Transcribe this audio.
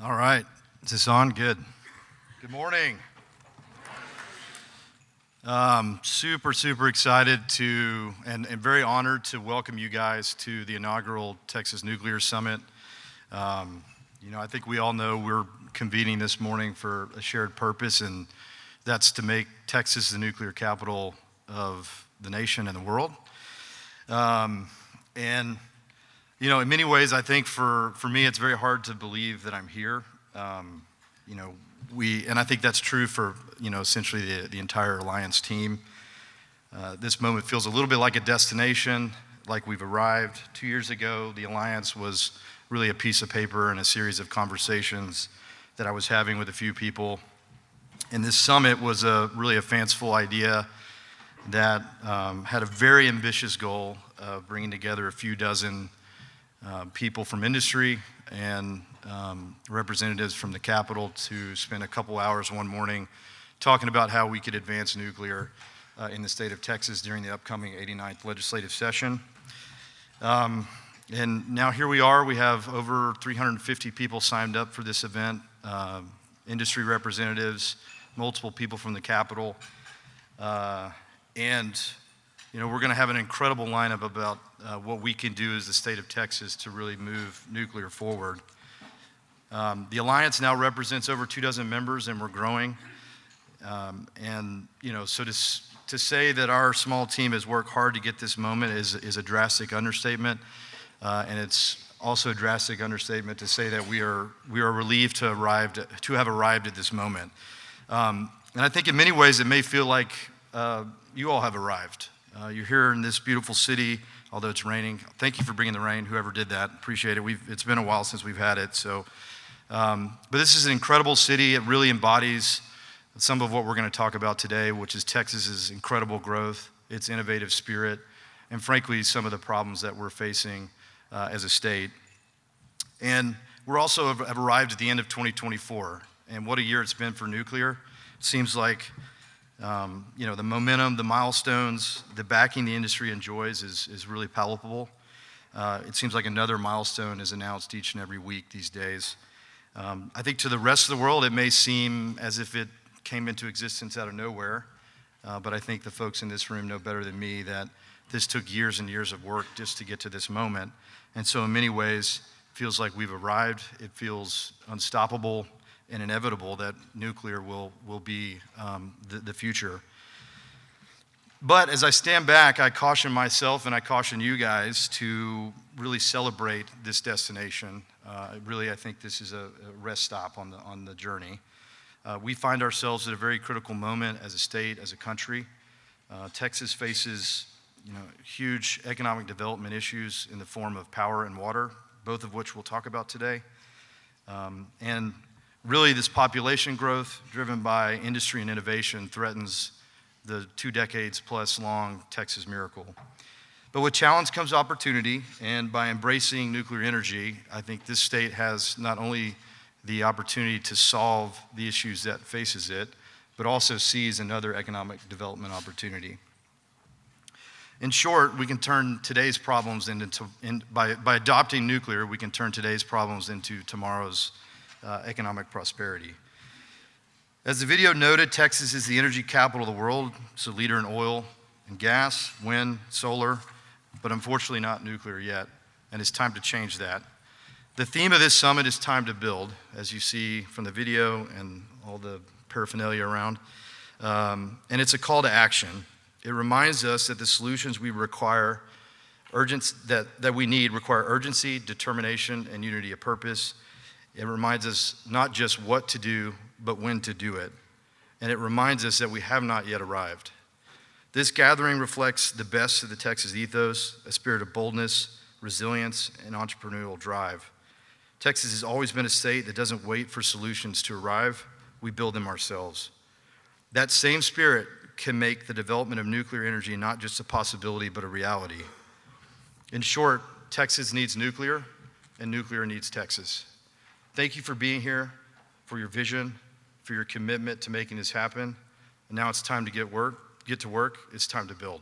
All right. Is this on? Good. Good morning. Super excited to, and very honored to welcome you guys to the inaugural Texas Nuclear Summit. I think we all know we're convening this morning for a shared purpose, and that's to make Texas the nuclear capital of the nation and the world. In many ways, I think for me, it's very hard to believe that I'm here. And I think that's true for, essentially the entire Alliance team. This moment feels a little bit like a destination, like we've arrived. 2 years ago, the Alliance was really a piece of paper and a series of conversations that I was having with a few people. And this summit was really a fanciful idea that had a very ambitious goal of bringing together a few dozen people from industry and representatives from the Capitol to spend a couple hours one morning talking about how we could advance nuclear in the state of Texas during the upcoming 89th legislative session. And now here we are. We have over 350 people signed up for this event, industry representatives, multiple people from the Capitol. We're going to have an incredible lineup about what we can do as the state of Texas to really move nuclear forward. The Alliance now represents over 24 members, and we're growing. So to say that our small team has worked hard to get this moment is a drastic understatement, and it's also a drastic understatement to say that we are relieved to have arrived at this moment. And I think in many ways it may feel like you all have arrived. You're here in this beautiful city, although it's raining. Thank you for bringing the rain, whoever did that. Appreciate it. It's been a while since we've had it. But this is an incredible city. It really embodies some of what we're going to talk about today, which is Texas's incredible growth, its innovative spirit, and frankly, some of the problems that we're facing as a state. And we're also have arrived at the end of 2024, and what a year it's been for nuclear. It seems like the momentum, the milestones, the backing the industry enjoys is really palpable. It seems like another milestone is announced each and every week these days. I think to the rest of the world, it may seem as if it came into existence out of nowhere, but I think the folks in this room know better than me that this took years and years of work just to get to this moment. And so in many ways, it feels like we've arrived. It feels unstoppable and inevitable that nuclear will be the future. But as I stand back, I caution myself and I caution you guys to really celebrate this destination. I think this is a rest stop on the journey. We find ourselves at a very critical moment as a state, as a country. Texas faces huge economic development issues in the form of power and water, both of which we'll talk about today. And really, this population growth driven by industry and innovation threatens the 2 decades plus long Texas miracle. But with challenge comes opportunity, and by embracing nuclear energy, I think this state has not only the opportunity to solve the issues that faces it, but also sees another economic development opportunity. In short, we can turn today's problems by adopting nuclear, we can turn today's problems into tomorrow's economic prosperity. As the video noted, Texas is the energy capital of the world. It's a leader in oil and gas, wind, solar, but unfortunately not nuclear yet, and it's time to change that. The theme of this summit is time to build, as you see from the video and all the paraphernalia around, and it's a call to action. It reminds us that the solutions we require, that we need require urgency, determination, and unity of purpose. It reminds us not just what to do, but when to do it. And it reminds us that we have not yet arrived. This gathering reflects the best of the Texas ethos, a spirit of boldness, resilience, and entrepreneurial drive. Texas has always been a state that doesn't wait for solutions to arrive. We build them ourselves. That same spirit can make the development of nuclear energy not just a possibility, but a reality. In short, Texas needs nuclear, and nuclear needs Texas. Thank you for being here, for your vision, for your commitment to making this happen. And now it's time to get to work. It's time to build.